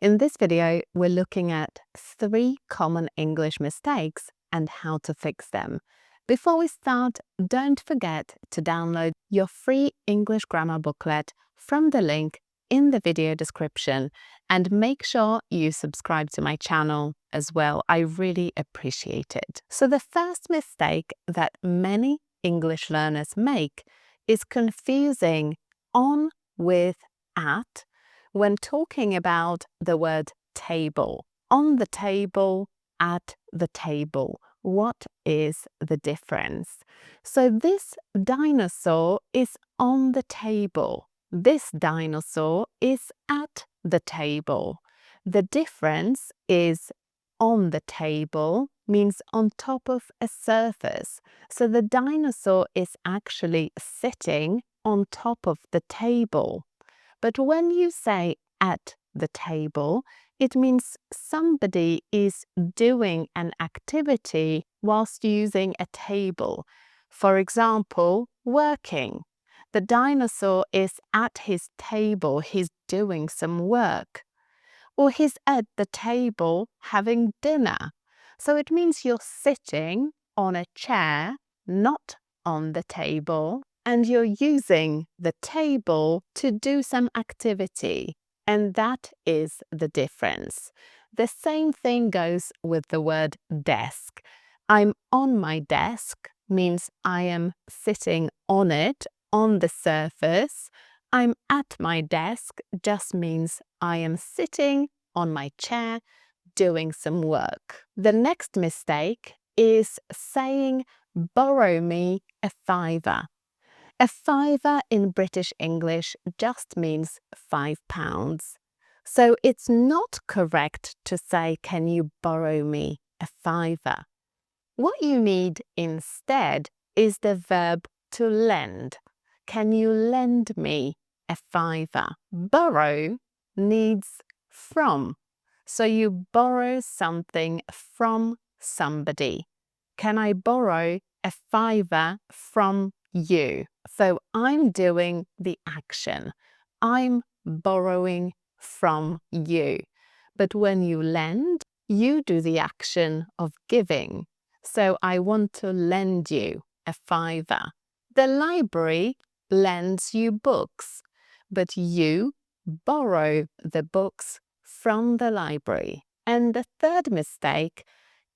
In this video, we're looking at 3 common English mistakes and how to fix them. Before we start, don't forget to download your free English grammar booklet from the link in the video description and make sure you subscribe to my channel as well. I really appreciate it. So the first mistake that many English learners make is confusing on with at when talking about the word table. On the table, at the table. What is the difference? So this dinosaur is on the table. This dinosaur is at the table. The difference is on the table means on top of a surface. So the dinosaur is actually sitting on top of the table. But when you say at the table, it means somebody is doing an activity whilst using a table. For example, working. The dinosaur is at his table, he's doing some work. Or he's at the table having dinner. So it means you're sitting on a chair, not on the table, and you're using the table to do some activity. And that is the difference. The same thing goes with the word desk. I'm on my desk means I am sitting on it, on the surface. I'm at my desk just means I am sitting on my chair doing some work. The next mistake is saying borrow me a fiver. A fiver in British English just means £5. So it's not correct to say, can you borrow me a fiver? What you need instead is the verb to lend. Can you lend me a fiver? Borrow needs from. So you borrow something from somebody. Can I borrow a fiver from you? So I'm doing the action. I'm borrowing from you. But when you lend, you do the action of giving. So I want to lend you a fiver. The library lends you books, but you borrow the books from the library. And the third mistake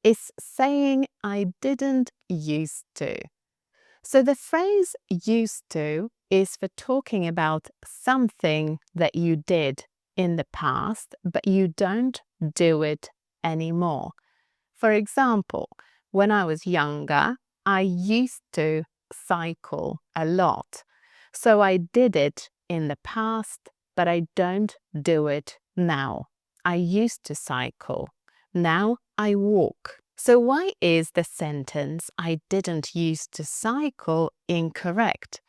is saying I didn't used to. So the phrase used to is for talking about something that you did in the past, but you don't do it anymore. For example, when I was younger, I used to cycle a lot. So I did it in the past, but I don't do it now. I used to cycle. Now I walk. So why is the sentence I didn't used to cycle incorrect?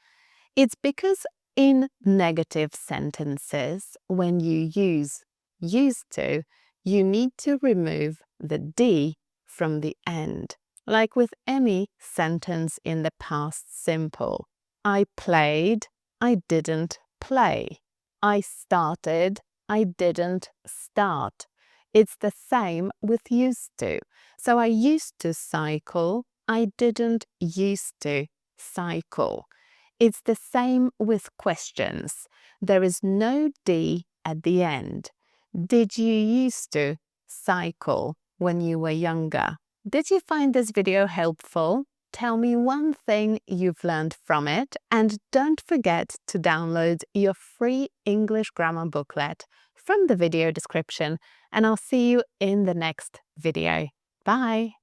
It's because in negative sentences, when you use used to, you need to remove the D from the end. Like with any sentence in the past simple. I played, I didn't play. I started, I didn't start. It's the same with used to. So I used to cycle, I didn't used to cycle. It's the same with questions. There is no D at the end. Did you used to cycle when you were younger? Did you find this video helpful? Tell me one thing you've learned from it, and don't forget to download your free English grammar booklet from the video description, and I'll see you in the next video. Bye!